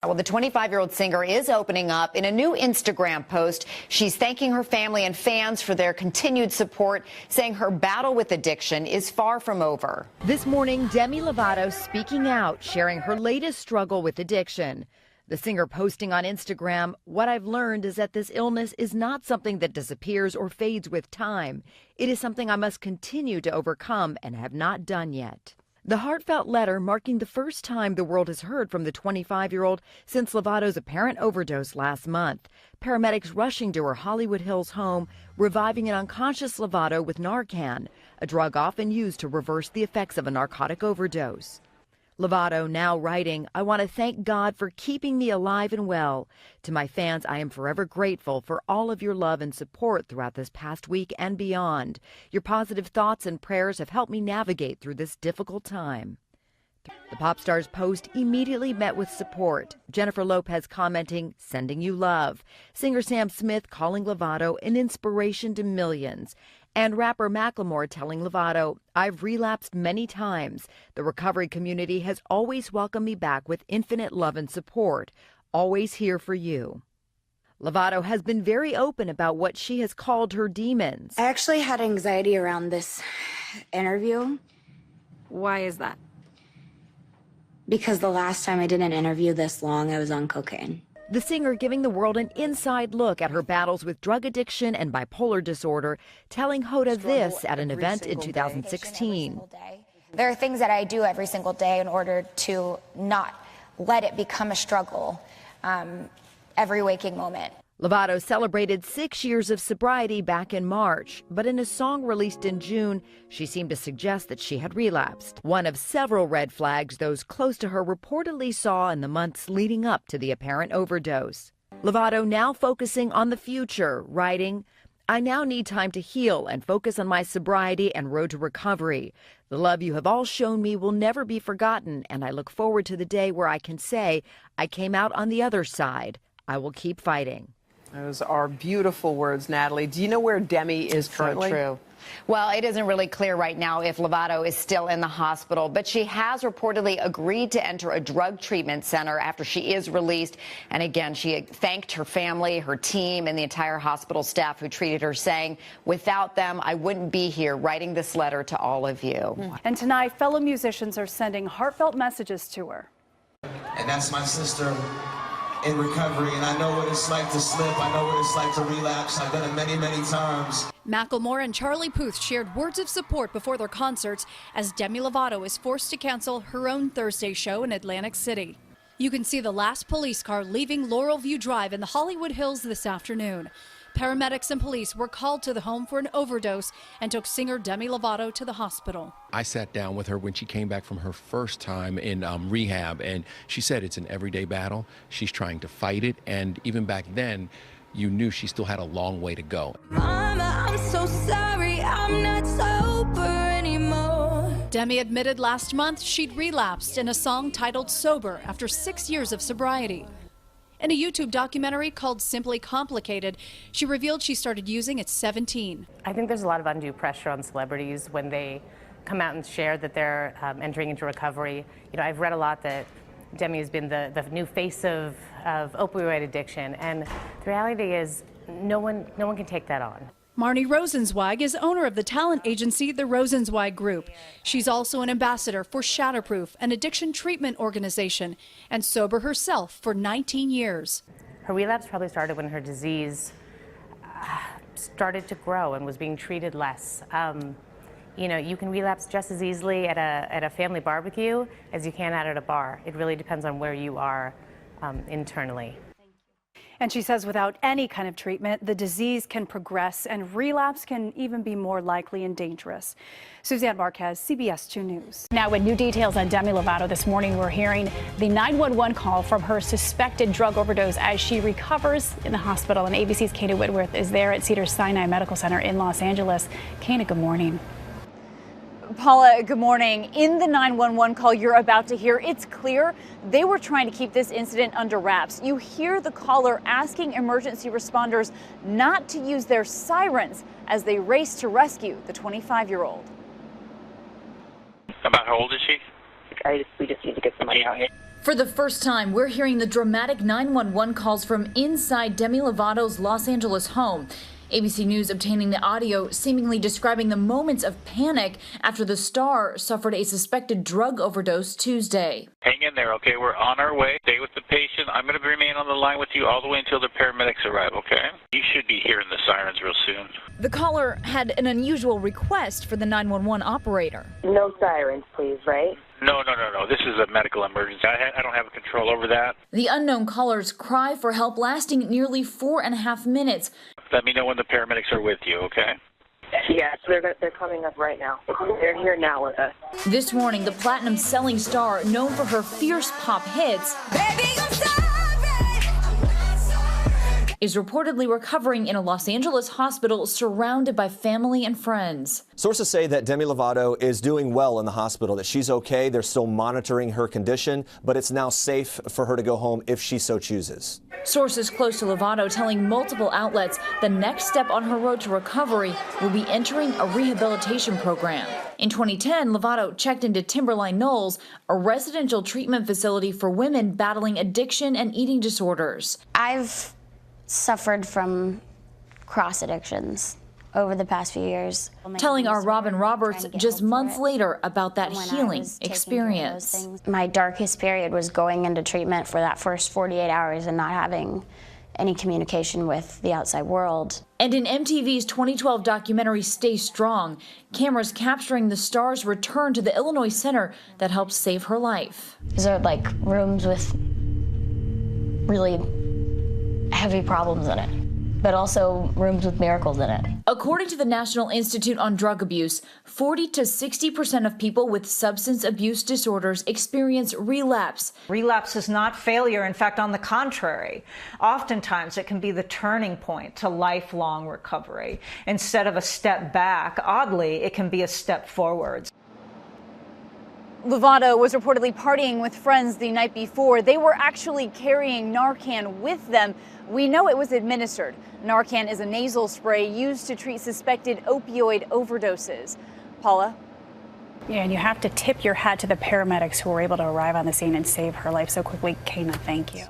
Well, the 25-year-old singer is opening up in a new Instagram post. She's thanking her family and fans for their continued support, saying her battle with addiction is far from over. This morning, Demi Lovato speaking out, sharing her latest struggle with addiction. The singer posting on Instagram, "What I've learned is that this illness is not something that disappears or fades with time. It is something I must continue to overcome and have not done yet." The heartfelt letter marking the first time the world has heard from the 25-year-old since Lovato's apparent overdose last month. Paramedics rushing to her Hollywood Hills home, reviving an unconscious Lovato with Narcan, a drug often used to reverse the effects of a narcotic overdose. Lovato now writing, "I want to thank God for keeping me alive and well. To my fans, I am forever grateful for all of your love and support throughout this past week and beyond. Your positive thoughts and prayers have helped me navigate through this difficult time." The pop star's post immediately met with support. Jennifer Lopez commenting, "Sending you love." Singer Sam Smith calling Lovato an inspiration to millions. And rapper Macklemore telling Lovato, "I've relapsed many times. The recovery community has always welcomed me back with infinite love and support. Always here for you." Lovato has been very open about what she has called her demons. I actually had anxiety around this interview. Why is that? Because the last time I did an interview this long, I was on cocaine. The singer giving the world an inside look at her battles with drug addiction and bipolar disorder, telling Hoda this at an event in 2016. There are things that I do every single day in order to not let it become a struggle every waking moment. Lovato celebrated 6 years of sobriety back in March, but in a song released in June, she seemed to suggest that she had relapsed. One of several red flags those close to her reportedly saw in the months leading up to the apparent overdose. Lovato now focusing on the future, writing, "I now need time to heal and focus on my sobriety and road to recovery. The love you have all shown me will never be forgotten, and I look forward to the day where I can say, I came out on the other side. I will keep fighting." Those are beautiful words, Natalie. Do you know where Demi is currently? So true. Well, it isn't really clear right now if Lovato is still in the hospital, but she has reportedly agreed to enter a drug treatment center after she is released. And again, she thanked her family, her team, and the entire hospital staff who treated her, saying, "Without them, I wouldn't be here writing this letter to all of you." And tonight, fellow musicians are sending heartfelt messages to her. And that's my sister in recovery, and I know what it's like to slip. I know what it's like to relapse. I've done it many, many times. Macklemore and Charlie Puth shared words of support before their concerts as Demi Lovato is forced to cancel her own Thursday show in Atlantic City. You can see the last police car leaving Laurel View Drive in the Hollywood Hills this afternoon. Paramedics and police were called to the home for an overdose and took singer Demi Lovato to the hospital. I sat down with her when she came back from her first time in rehab, and she said it's an everyday battle. She's trying to fight it, and even back then, you knew she still had a long way to go. Mama, I'm so sorry, I'm not sober anymore. Demi admitted last month she'd relapsed in a song titled Sober after 6 years of sobriety. In a YouTube documentary called Simply Complicated, she revealed she started using at 17. I think there's a lot of undue pressure on celebrities when they come out and share that they're entering into recovery. You know, I've read a lot that Demi has been the new face of opioid addiction, and the reality is no one can take that on. Marnie Rosenzweig is owner of the talent agency, the Rosenzweig Group. She's also an ambassador for Shatterproof, an addiction treatment organization, and sober herself for 19 years. Her relapse probably started when her disease started to grow and was being treated less. You know, you can relapse just as easily at a family barbecue as you can at a bar. It really depends on where you are internally. And she says without any kind of treatment, the disease can progress and relapse can even be more likely and dangerous. Suzanne Marquez, CBS 2 News. Now, with new details on Demi Lovato this morning, we're hearing the 911 call from her suspected drug overdose as she recovers in the hospital. And ABC's Kana Whitworth is there at Cedars-Sinai Medical Center in Los Angeles. Kana, good morning. Paula, good morning. In the 911 call you're about to hear, it's clear they were trying to keep this incident under wraps. You hear the caller asking emergency responders not to use their sirens as they race to rescue the 25-year-old. About how old is she? We just need to get somebody out here. For the first time, we're hearing the dramatic 911 calls from inside Demi Lovato's Los Angeles home. ABC News obtaining the audio seemingly describing the moments of panic after the star suffered a suspected drug overdose Tuesday. Hang in there, okay? We're on our way. Stay with the patient. I'm going to remain on the line with you all the way until the paramedics arrive, okay? You should be hearing the sirens real soon. The caller had an unusual request for the 911 operator. No sirens, please, right? No. This is a medical emergency. I don't have control over that. The unknown caller's cry for help lasting nearly 4.5 minutes. Let me know when the paramedics are with you, okay? Yes, they're coming up right now. They're here now with us. This morning, the platinum-selling star, known for her fierce pop hits, is reportedly recovering in a Los Angeles hospital surrounded by family and friends. Sources say that Demi Lovato is doing well in the hospital, that she's okay. They're still monitoring her condition, but it's now safe for her to go home if she so chooses. Sources close to Lovato telling multiple outlets the next step on her road to recovery will be entering a rehabilitation program. In 2010, Lovato checked into Timberline Knolls, a residential treatment facility for women battling addiction and eating disorders. I've suffered from cross addictions over the past few years. Telling our Robin Roberts just months later about that healing experience. My darkest period was going into treatment for that first 48 hours and not having any communication with the outside world. And in MTV's 2012 documentary Stay Strong, cameras capturing the star's return to the Illinois center that helped save her life. These are like rooms with really heavy problems in it, but also rooms with miracles in it. According to the National Institute on Drug Abuse, 40 to 60% of people with substance abuse disorders experience relapse. Relapse is not failure. In fact, on the contrary, oftentimes it can be the turning point to lifelong recovery. Instead of a step back, oddly, it can be a step forward. Lovato was reportedly partying with friends the night before. They were actually carrying Narcan with them. We know it was administered. Narcan is a nasal spray used to treat suspected opioid overdoses. Paula? Yeah, and you have to tip your hat to the paramedics who were able to arrive on the scene and save her life so quickly. Kana, thank you.